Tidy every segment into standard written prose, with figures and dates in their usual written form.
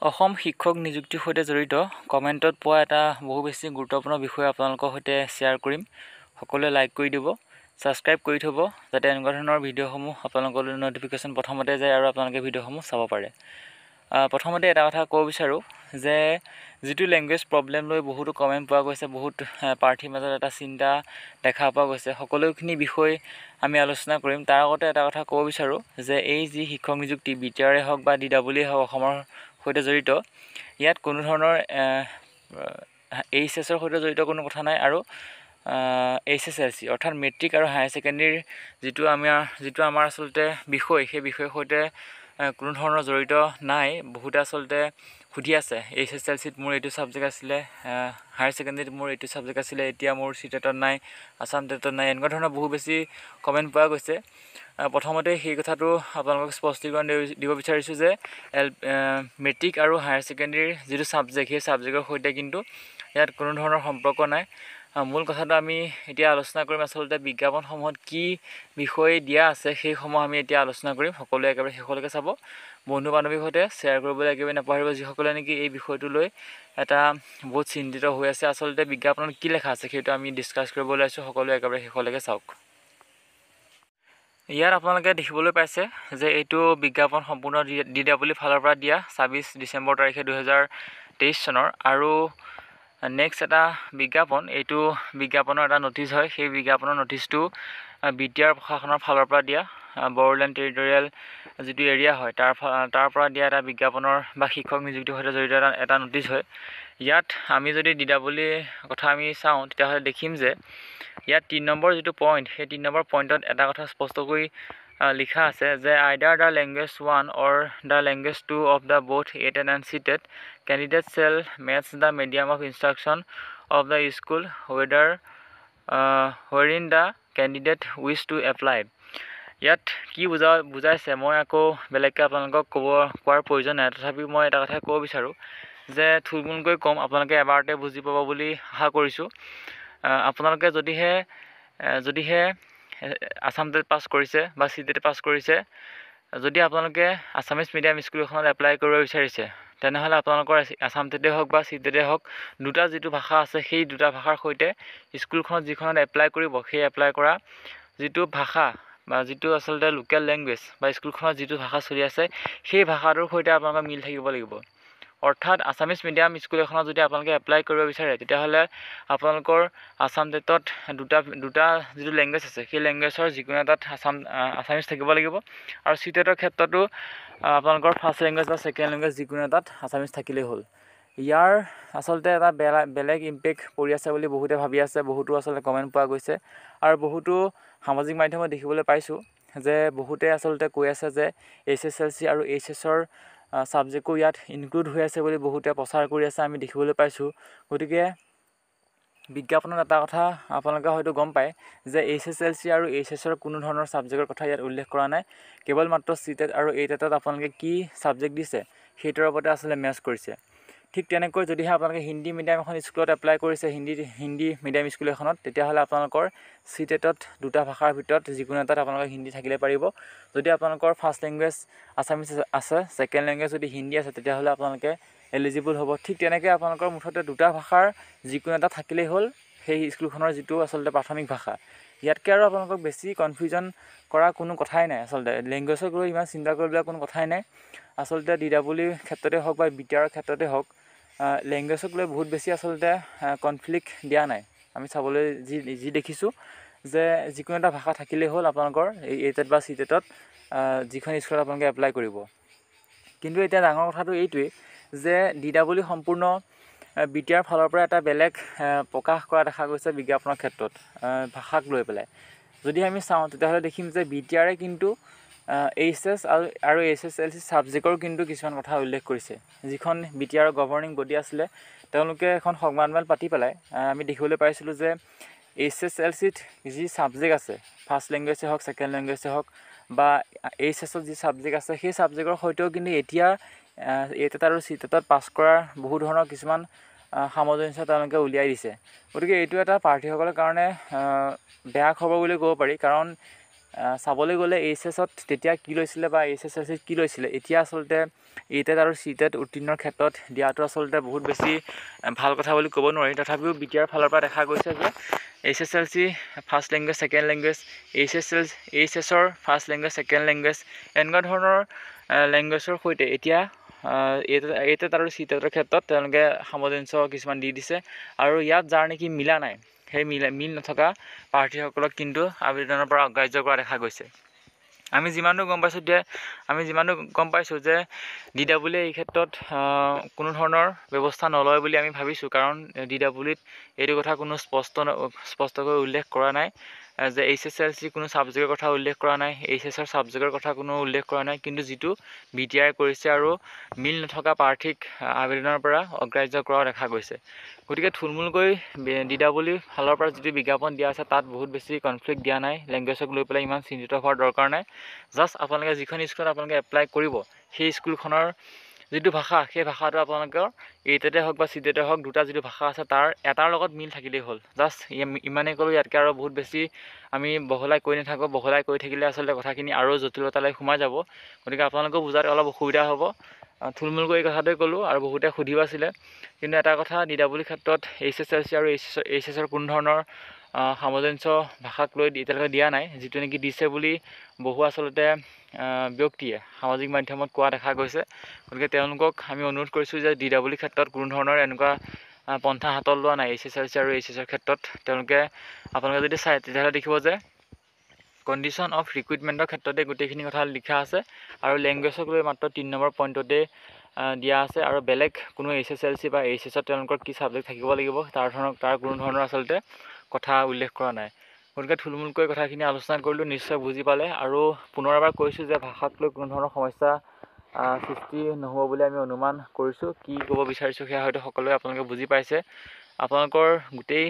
অসম শিক্ষক নিযুক্তিৰ সৈতে জড়িত কমেণ্টত পোৱা এটা বহু বেছি গুৰুত্বপূৰ্ণ বিষয় আপোনালোকৰ সৈতে শ্বেয়াৰ কৰিম। সকলোৱে লাইক কৰি দিব, ছাবস্ক্ৰাইব কৰি থ'ব যাতে এনেকুৱা ধৰণৰ ভিডিঅ'সমূহ আপোনালোকলৈ ন'টিফিকেশ্যন প্ৰথমতে যায় আৰু আপোনালোকে ভিডিঅ'সমূহ চাব পাৰে। প্ৰথমতে এটা কথা ক'ব বিচাৰোঁ যে যিটো লেংগুৱেজ প্ৰব্লেম লৈ বহুতো কমেণ্ট পোৱা গৈছে, বহুত প্ৰাৰ্থীৰ মাজত এটা চিন্তা দেখা পোৱা গৈছে, সকলোখিনি বিষয় আমি আলোচনা কৰিম। তাৰ আগতে এটা কথা ক'ব বিচাৰোঁ যে এই যি শিক্ষক নিযুক্তি BTR হওক বা DEE হওক অসমৰ সৈতে জড়িত, ইয়াত কোনো ধৰণৰ HSৰ সৈতে জড়িত কোনো কথা নাই আৰু HSLC অৰ্থাৎ মেট্ৰিক আৰু হায়াৰ ছেকেণ্ডেৰীৰ যিটো আমাৰ আচলতে বিষয়, সেই বিষয়ৰ সৈতে কোনো ধৰণৰ জড়িত নাই। বহুতে আচলতে সুধি আছে HSLCত মোৰ এইটো ছাবজেক্ট আছিলে, হায়াৰ ছেকেণ্ডেৰীত মোৰ এইটো ছাবজেক্ট আছিলে, এতিয়া মোৰ CTETত নাই, আছাম টেটত নাই, এনেকুৱা ধৰণৰ বহু বেছি কমেণ্ট পোৱা গৈছে। প্ৰথমতে সেই কথাটো আপোনালোকক স্পষ্টীকৰণ দিব বিচাৰিছোঁ যে মেট্ৰিক আৰু হায়াৰ ছেকেণ্ডেৰীৰ যিটো ছাবজেক্ট, সেই ছাবজেক্টৰ সৈতে কিন্তু ইয়াত কোনো ধৰণৰ সম্পৰ্ক নাই। মূল কথাটো আমি এতিয়া আলোচনা কৰিম, আচলতে বিজ্ঞাপনসমূহত কি বিষয় দিয়া আছে সেইসমূহ আমি এতিয়া আলোচনা কৰিম। সকলোৱে একেবাৰে শেষলৈকে চাব, বন্ধু বান্ধৱীৰ সৈতে শ্বেয়াৰ কৰিবলৈ একেবাৰে নাপাহৰিব, যিসকলে নেকি এই বিষয়টো লৈ এটা বহুত চিন্তিত হৈ আছে। আচলতে বিজ্ঞাপনত কি লেখা আছে সেইটো আমি ডিছকাছ কৰিবলৈ আছোঁ, সকলোৱে একেবাৰে শেষলৈকে চাওক। ইয়াত আপোনালোকে দেখিবলৈ পাইছে যে এইটো বিজ্ঞাপন সম্পূৰ্ণ DEE ফালৰ পৰা দিয়া 26 ডিচেম্বৰ তাৰিখে 2023 চনৰ। আৰু নেক্সট এটা বিজ্ঞাপন, এইটো বিজ্ঞাপনৰ এটা নটিচ হয়, সেই বিজ্ঞাপনৰ নটিচটো BTR প্ৰশাসনৰ ফালৰ পৰা দিয়া, বড়োলেণ্ড টেৰিটৰিয়েল যিটো এৰিয়া হয় তাৰ পৰা দিয়া এটা বিজ্ঞাপনৰ বা শিক্ষক নিযুক্তিৰ সৈতে জড়িত এটা নটিচ হয়। ইয়াত আমি যদি DEE কথা আমি চাওঁ তেতিয়াহ'লে দেখিম যে ইয়াত 3 নম্বৰ যিটো পইণ্ট, সেই 3 নম্বৰ পইণ্টত এটা কথা স্পষ্টকৈ লিখা আছে যে either the language 1 or the language 2 of the both ATET and CTET candidate shall match the medium of instruction of the school wherein the candidate wish to apply। ইয়াত কি বুজাইছে মই আকৌ বেলেগকৈ আপোনালোকক কোৱাৰ প্ৰয়োজন নাই, তথাপিও মই এটা কথা ক'ব বিচাৰোঁ যে থুলমূলকৈ ক'ম, আপোনালোকে এবাৰতে বুজি পাব বুলি আশা কৰিছোঁ। আপোনালোকে যদিহে আছাম টেট পাছ কৰিছে বা CTET পাছ কৰিছে, যদি আপোনালোকে আছামিজ মিডিয়াম স্কুল এখনত এপ্লাই কৰিব বিচাৰিছে, তেনেহ'লে আপোনালোকৰ আছাম টেটে হওক বা CTET হওক, দুটা যিটো ভাষা আছে সেই দুটা ভাষাৰ সৈতে স্কুলখনত যিখনত এপ্লাই কৰিব, সেই এপ্লাই কৰা যিটো ভাষা বা যিটো আচলতে লোকেল লেংগুৱেজ বা স্কুলখনত যিটো ভাষা চলি আছে, সেই ভাষাটোৰ সৈতে আপোনালোকৰ মিল থাকিব লাগিব। অৰ্থাৎ আছামিজ মিডিয়াম স্কুল এখনত যদি আপোনালোকে এপ্লাই কৰিব বিচাৰে, তেতিয়াহ'লে আপোনালোকৰ আছাম টেটত দুটা যিটো লেংগুৱেজ আছে, সেই লেংগুৱেজৰ যিকোনো এটাত আছামিজ থাকিব লাগিব। আৰু CTETৰ ক্ষেত্ৰতো আপোনালোকৰ ফাৰ্ষ্ট লেংগুৱেজ বা ছেকেণ্ড লেংগুৱেজ যিকোনো এটাত আছামিজ থাকিলেই হ'ল। ইয়াৰ আচলতে এটা বেলেগ ইম্পেক্ট পৰি আছে বুলি বহুতে ভাবি আছে, বহুতো আচলতে কমেণ্ট পোৱা গৈছে আৰু বহুতো সামাজিক মাধ্যমত দেখিবলৈ পাইছোঁ যে বহুতে আচলতে কৈ আছে যে HSLC আৰু HSৰ ছাবজেক্টো ইয়াত ইনক্লুড হৈ আছে বুলি বহুতে প্ৰচাৰ কৰি আছে, আমি দেখিবলৈ পাইছোঁ। গতিকে বিজ্ঞাপনত এটা কথা আপোনালোকে হয়তো গম পায় যে HSLC আৰু HSৰ কোনো ধৰণৰ ছাবজেক্টৰ কথা ইয়াত উল্লেখ কৰা নাই, কেৱল মাত্ৰ CTET আৰু ATETত আপোনালোকে কি ছাবজেক্ট দিছে সেইটোৰ ওপৰতে আচলতে মেচ কৰিছে। ঠিক তেনেকৈ যদিহে আপোনালোকে হিন্দী মিডিয়াম এখন স্কুলত এপ্লাই কৰিছে, হিন্দী মিডিয়াম স্কুল এখনত, তেতিয়াহ'লে আপোনালোকৰ CTETত দুটা ভাষাৰ ভিতৰত যিকোনো এটাত আপোনালোকৰ হিন্দী থাকিলে পাৰিব। যদি আপোনালোকৰ ফাৰ্ষ্ট লেংগুৱেজ আছামিজ আছে, ছেকেণ্ড লেংগুৱেজ যদি হিন্দী আছে, তেতিয়াহ'লে আপোনালোকে এলিজিবল হ'ব। ঠিক তেনেকৈ আপোনালোকৰ মুঠতে দুটা ভাষাৰ যিকোনো এটা থাকিলেই হ'ল সেই স্কুলখনৰ যিটো আচলতে প্ৰাথমিক ভাষা। ইয়াতকৈ আৰু আপোনালোকক বেছি কনফিউজন কৰা কোনো কথাই নাই। আচলতে লেংগুৱেজক লৈ ইমান চিন্তা কৰিবলৈ কোনো কথাই নাই। আচলতে DEE ক্ষেত্ৰতে হওক বা BTR ক্ষেত্ৰতে হওক, লেংগুৱেজক লৈ বহুত বেছি আচলতে কনফ্লিক্ট দিয়া নাই। আমি চাবলৈ যি দেখিছোঁ যে যিকোনো এটা ভাষা থাকিলেই হ'ল আপোনালোকৰ এই ATET বা CTETত যিখন স্কুলত আপোনালোকে এপ্লাই কৰিব। কিন্তু এতিয়া ডাঙৰ কথাটো এইটোৱেই যে DEE সম্পূৰ্ণ BTR ফালৰ পৰা এটা বেলেগ প্ৰকাশ কৰা দেখা গৈছে বিজ্ঞাপনৰ ক্ষেত্ৰত ভাষাক লৈ পেলাই। যদি আমি চাওঁ তেতিয়াহ'লে দেখিম যে BTRে কিন্তু HS আৰু HSLC ছাবজেক্টৰ কিন্তু কিছুমান কথা উল্লেখ কৰিছে। যিখন BTR গভৰ্ণিং বডি আছিলে, তেওঁলোকে এখন সংবাদমেল পাতি পেলাই আমি দেখিবলৈ পাইছিলোঁ যে HSLCত যি ছাবজেক্ট আছে, ফাৰ্ষ্ট লেংগুৱেজে হওক, ছেকেণ্ড লেংগুৱেজে হওক বা HSত যি ছাবজেক্ট আছে, সেই ছাবজেক্টৰ সৈতেও কিন্তু এতিয়া ATET আৰু CTETত পাছ কৰাৰ বহু ধৰণৰ কিছুমান সামঞ্জস্য তেওঁলোকে উলিয়াই দিছে। গতিকে এইটো এটা প্ৰাৰ্থীসকলৰ কাৰণে বেয়া খবৰ বুলি ক'ব পাৰি, কাৰণ চাবলৈ গ'লে এইচএছত তেতিয়া কি লৈছিলে বা এইচএছএলচিত কি লৈছিলে, এতিয়া আচলতে এইটেট আৰু চিটেট উত্তীৰ্ণৰ ক্ষেত্ৰত দিয়াটো আচলতে বহুত বেছি ভাল কথা বুলি ক'ব নোৱাৰি। তথাপিও বিটিআৰ ফালৰ পৰা দেখা গৈছে যে HSLC first language, second language, এইচএছৰ ফাৰ্ষ্ট লেংগুৱেজ, ছেকেণ্ড লেংগুৱেজ, এনেকুৱা ধৰণৰ লেংগুৱেজৰ সৈতে এতিয়া এইটেট আৰু চিটেটৰ ক্ষেত্ৰত তেওঁলোকে সামঞ্জস্য কিছুমান দি দিছে। আৰু ইয়াত যাৰ নেকি মিলা নাই, সেই মিল নথকা প্ৰাৰ্থীসকলক কিন্তু আবেদনৰ পৰা অগ্ৰাহ্য কৰা দেখা গৈছে। আমি যিমানটো গম পাইছোঁ যে DWE এই ক্ষেত্ৰত কোনো ধৰণৰ ব্যৱস্থা নলয় বুলি আমি ভাবিছোঁ, কাৰণ DWEত এইটো কথা কোনো স্পষ্টকৈ উল্লেখ কৰা নাই যে এইচএছএলচি কোনো ছাবজেক্টৰ কথা উল্লেখ কৰা নাই, এইচএছৰ ছাবজেক্টৰ কথা কোনো উল্লেখ কৰা নাই, কিন্তু যিটো বিটিআই কৰিছে আৰু মিল নথকা প্ৰাৰ্থীক আবেদনৰ পৰা অগ্ৰাহ্য কৰাও দেখা গৈছে। গতিকে থুলমূলকৈ DWE ফালৰ পৰা যিটো বিজ্ঞাপন দিয়া আছে তাত বহুত বেছি কনফ্লিক্ট দিয়া নাই, লেংগুৱেজক লৈ পেলাই ইমান চিন্তিত হোৱাৰ দৰকাৰ নাই। জাষ্ট আপোনালোকে যিখন স্কুলত আপোনালোকে এপ্লাই কৰিব সেই স্কুলখনৰ যিটো ভাষা, সেই ভাষাটো আপোনালোকৰ এইটেটে হওক বা চিটেটে হওক, দুটা যিটো ভাষা আছে তাৰ এটাৰ লগত মিল থাকিলেই হ'ল। জাষ্ট ইমানেই ক'লোঁ, ইয়াতকৈ আৰু বহুত বেছি আমি বহলাই কৈ নাথাকোঁ। বহলাই কৈ থাকিলে আচলতে কথাখিনি আৰু জটিলতালৈ সোমাই যাব। গতিকে আপোনালোকেও বুজাত অলপ অসুবিধা হ'ব। থুলমূলকৈ এই কথাটোৱে ক'লোঁ আৰু বহুতে সুধিও আছিলে। কিন্তু এটা কথা, DWE ক্ষেত্ৰত এইচএছএলচি আৰু এইচএছৰ কোনো ধৰণৰ সামঞ্জস্য ভাষাক লৈ এতিয়ালৈকে দিয়া নাই, যিটো নেকি দিছে বুলি বহু আচলতে ব্যক্তিয়ে সামাজিক মাধ্যমত কোৱা দেখা গৈছে। গতিকে তেওঁলোকক আমি অনুৰোধ কৰিছোঁ যে DWE ক্ষেত্ৰত কোনো ধৰণৰ এনেকুৱা পন্থা হাতত লোৱা নাই। এইচএছএলচি আৰু এইচএছৰ ক্ষেত্ৰত আপোনালোকে যদি চায় তেতিয়াহ'লে দেখিব যে কণ্ডিশ্যন অফ ৰিক্ৰুইটমেণ্টৰ ক্ষেত্ৰতে গোটেইখিনি কথা লিখা আছে আৰু লেংগুৱেজক লৈ মাত্ৰ 3 নম্বৰ পইণ্টতে দিয়া আছে, আৰু বেলেগ কোনো এইচএছএলচি বা এইচএছত তেওঁলোকৰ কি ছাবজেক্ট থাকিব লাগিব তাৰ কোনো ধৰণৰ আচলতে কথা উল্লেখ কৰা নাই। গতিকে থুলমূলকৈ কথাখিনি আলোচনা কৰিলোঁ, নিশ্চয় বুজি পালে। আৰু পুনৰ এবাৰ কৈছোঁ যে ভাষাক লৈ কোনো ধৰণৰ সমস্যা সৃষ্টি নহ'ব বুলি আমি অনুমান কৰিছোঁ। কি ক'ব বিচাৰিছোঁ সেয়া হয়তো সকলোৱে আপোনালোকে বুজি পাইছে। আপোনালোকৰ গোটেই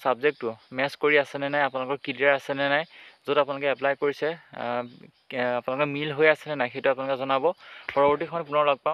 ছাবজেক্টটো মেচ কৰি আছেনে নাই, আপোনালোকৰ ক্লিয়াৰ আছেনে নাই, য'ত আপোনালোকে এপ্লাই কৰিছে আপোনালোকৰ মিল হৈ আছেনে নাই, সেইটো আপোনালোকে জনাব। পৰৱৰ্তী সময়ত পুনৰ লগ পাম।